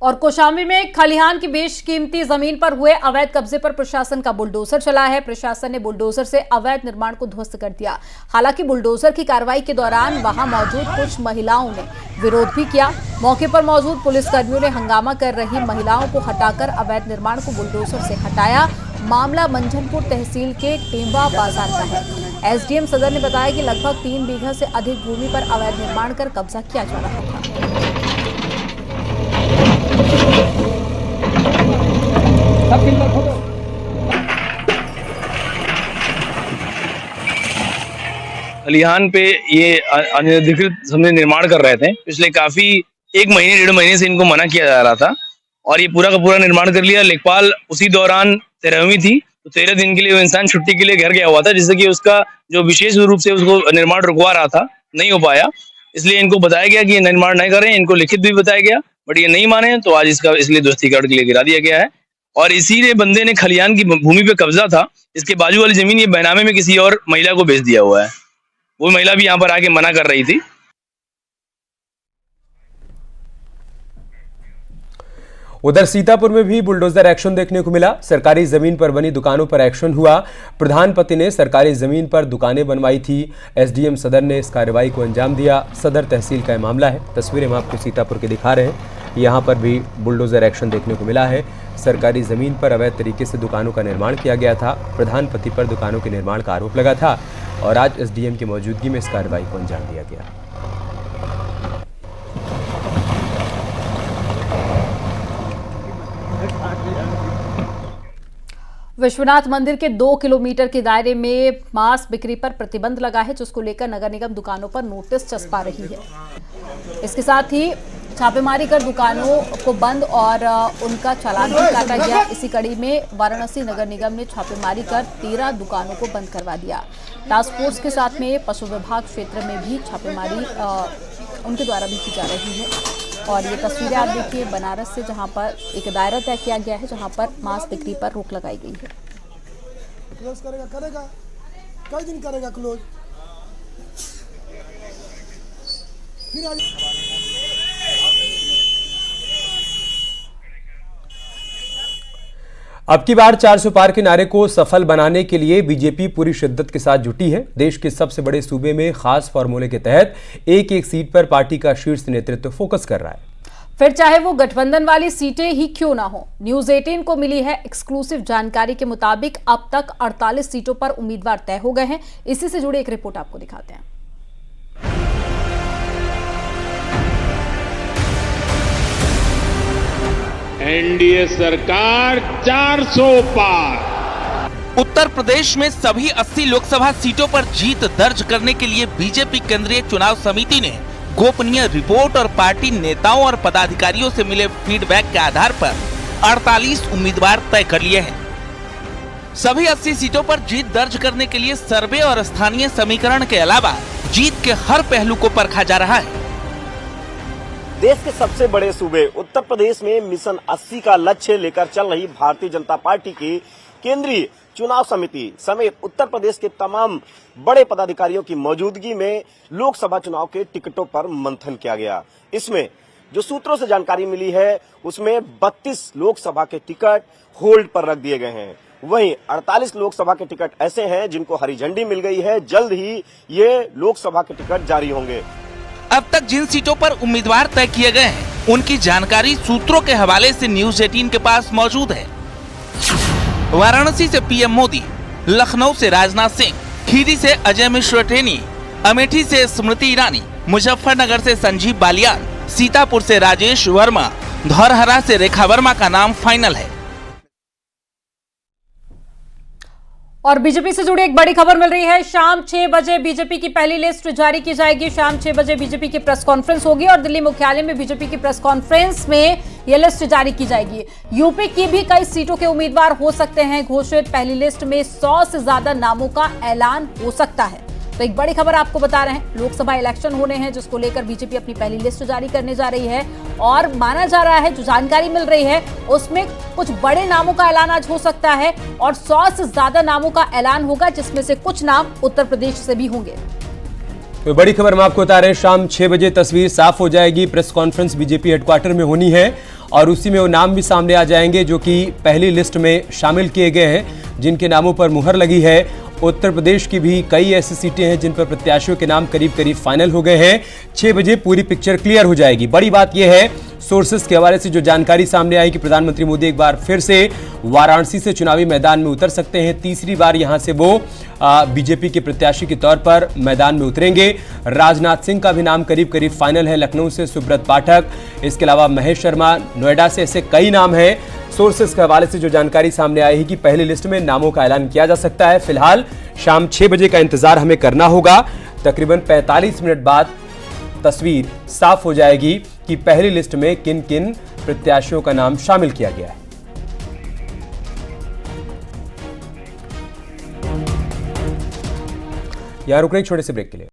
और कौशाम्बी में खलिहान की बेशकीमती जमीन पर हुए अवैध कब्जे पर प्रशासन का बुलडोजर चला है। प्रशासन ने बुलडोजर से अवैध निर्माण को ध्वस्त कर दिया। हालांकि बुलडोजर की कार्रवाई के दौरान वहां मौजूद कुछ महिलाओं ने विरोध भी किया। मौके पर मौजूद पुलिसकर्मियों ने हंगामा कर रही महिलाओं को हटाकर अवैध निर्माण को बुलडोजर से हटाया। मामला मंझनपुर तहसील के टेम्बा बाजार का है। एसडीएम सदर ने बताया कि लगभग 3 बीघा से अधिक भूमि पर अवैध निर्माण कर कब्जा किया जा रहा था। खलिहान पे ये अनधिकृत समझे निर्माण कर रहे थे। पिछले काफी 1 महीने 1.5 महीने से इनको मना किया जा रहा था और ये पूरा का पूरा निर्माण कर लिया। लेखपाल उसी दौरान 13वीं थी, तो 13 दिन के लिए वो इंसान छुट्टी के लिए घर गया हुआ था, जिससे कि उसका जो विशेष रूप से उसको निर्माण रुकवा रहा था नहीं हो पाया। इसलिए इनको बताया गया कि ये निर्माण नहीं करें। इनको लिखित भी बताया गया, बट ये नहीं माने, तो आज इसका इसलिए ध्वस्तीकरण के लिए गिरा दिया गया है। और इसी बंदे ने खलिहान की भूमि पे कब्जा था, इसके बाजू वाली जमीन ये बैनामे में किसी और महिला को बेच दिया हुआ है। वो महिला भी यहाँ पर आके मना कर रही थी। उधर सीतापुर में भी बुलडोजर एक्शन देखने को मिला। सरकारी जमीन पर बनी दुकानों पर एक्शन हुआ। प्रधानपति ने सरकारी जमीन पर दुकानें बनवाई थी। एसडीएम सदर ने इस कार्रवाई को अंजाम दिया। सदर तहसील का मामला है। तस्वीरें हम आपको सीतापुर के दिखा रहे हैं। यहाँ पर भी बुलडोजर एक्शन देखने को मिला है। सरकारी जमीन पर अवैध तरीके से दुकानों का निर्माण किया गया था। प्रधानपति पर दुकानों के निर्माण का आरोप लगा था और आज एसडीएम की मौजूदगी में इस कार्रवाई को अंजाम दिया गया। विश्वनाथ मंदिर के 2 किलोमीटर के दायरे में मांस बिक्री पर प्रतिबंध लगा है, जिसको लेकर नगर निगम दुकानों पर नोटिस चस्पा रही है। इसके साथ ही छापेमारी कर दुकानों को बंद और उनका चालान भी काटा गया। इसी कड़ी में वाराणसी नगर निगम ने छापेमारी कर 13 दुकानों को बंद करवा दिया। टास्क फोर्स के साथ में पशु विभाग क्षेत्र में भी छापेमारी उनके द्वारा भी की जा रही है। और ये तस्वीरें आप देखिए बनारस से, जहां पर एक दायरा तय किया गया है, जहां पर मांस बिक्री पर रोक लगाई गई है। क्लोज करेगा कई दिन करेगा क्लोज। अब की बार 400 पार के नारे को सफल बनाने के लिए बीजेपी पूरी शिद्दत के साथ जुटी है। देश के सबसे बड़े सूबे में खास फॉर्मूले के तहत एक सीट पर पार्टी का शीर्ष नेतृत्व फोकस कर रहा है, फिर चाहे वो गठबंधन वाली सीटें ही क्यों ना हो। न्यूज 18 को मिली है एक्सक्लूसिव जानकारी के मुताबिक अब तक 48 सीटों पर उम्मीदवार तय हो गए हैं। इसी से जुड़ी एक रिपोर्ट आपको दिखाते हैं। एनडीए सरकार 400 पार। उत्तर प्रदेश में सभी 80 लोकसभा सीटों पर जीत दर्ज करने के लिए बीजेपी केंद्रीय चुनाव समिति ने गोपनीय रिपोर्ट और पार्टी नेताओं और पदाधिकारियों से मिले फीडबैक के आधार पर 48 उम्मीदवार तय कर लिए हैं। सभी 80 सीटों पर जीत दर्ज करने के लिए सर्वे और स्थानीय समीकरण के अलावा जीत के हर पहलू को परखा जा रहा है। देश के सबसे बड़े सूबे उत्तर प्रदेश में मिशन 80 का लक्ष्य लेकर चल रही भारतीय जनता पार्टी की केंद्रीय चुनाव समिति समेत उत्तर प्रदेश के तमाम बड़े पदाधिकारियों की मौजूदगी में लोकसभा चुनाव के टिकटों पर मंथन किया गया। इसमें जो सूत्रों से जानकारी मिली है उसमें 32 लोकसभा के टिकट होल्ड पर रख दिए गए हैं। वहीं 48 लोकसभा के टिकट ऐसे हैं जिनको हरी झंडी मिल गई है। जल्द ही ये लोकसभा के टिकट जारी होंगे। अब तक जिन सीटों पर उम्मीदवार तय किए गए हैं उनकी जानकारी सूत्रों के हवाले से न्यूज 18 के पास मौजूद है। वाराणसी से पीएम मोदी, लखनऊ से राजनाथ सिंह, खीरी से अजय मिश्र टेनी, अमेठी से स्मृति ईरानी, मुजफ्फरनगर से संजीव बालियान, सीतापुर से राजेश वर्मा, धौरहरा से रेखा वर्मा का नाम फाइनल है। और बीजेपी से जुड़ी एक बड़ी खबर मिल रही है। शाम 6 बजे बीजेपी की पहली लिस्ट जारी की जाएगी। शाम 6 बजे बीजेपी की प्रेस कॉन्फ्रेंस होगी और दिल्ली मुख्यालय में बीजेपी की प्रेस कॉन्फ्रेंस में यह लिस्ट जारी की जाएगी। यूपी की भी कई सीटों के उम्मीदवार हो सकते हैं घोषित। पहली लिस्ट में 100 से ज्यादा नामों का ऐलान हो सकता है। तो एक बड़ी खबर आपको बता रहे हैं, लोकसभा इलेक्शन होने हैं जिसको लेकर बीजेपी अपनी पहली लिस्ट जारी करने जा रही है और माना जा रहा है, जो जानकारी मिल रही है उसमें कुछ बड़े नामों का ऐलान आज हो सकता है और 100 से ज्यादा नामों का ऐलान होगा, जिसमें से कुछ नाम उत्तर प्रदेश से भी होंगे। तो बड़ी खबर हम आपको बता रहे हैं, शाम 6 बजे तस्वीर साफ हो जाएगी। प्रेस कॉन्फ्रेंस बीजेपी हेडक्वार्टर में होनी है और उसी में वो नाम भी सामने आ जाएंगे जो कि पहली लिस्ट में शामिल किए गए हैं, जिनके नामों पर मुहर लगी है। उत्तर प्रदेश की भी कई ऐसी सीटें हैं जिन पर प्रत्याशियों के नाम करीब करीब फाइनल हो गए हैं। 6 बजे पूरी पिक्चर क्लियर हो जाएगी। बड़ी बात यह है, सोर्सेस के हवाले से जो जानकारी सामने आई कि प्रधानमंत्री मोदी एक बार फिर से वाराणसी से चुनावी मैदान में उतर सकते हैं। तीसरी बार यहां से वो बीजेपी के प्रत्याशी के तौर पर मैदान में उतरेंगे। राजनाथ सिंह का भी नाम करीब करीब फाइनल है, लखनऊ से सुब्रत पाठक, इसके अलावा महेश शर्मा, नोएडा से, ऐसे कई नाम हैं। सोर्सेस के हवाले से जो जानकारी सामने आई है कि पहली लिस्ट में नामों का ऐलान किया जा सकता है। फिलहाल शाम 6 बजे का इंतजार हमें करना होगा। तकरीबन 45 मिनट बाद तस्वीर साफ हो जाएगी कि पहली लिस्ट में किन किन प्रत्याशियों का नाम शामिल किया गया है। यहां रुक रहे एक छोटे से ब्रेक के लिए।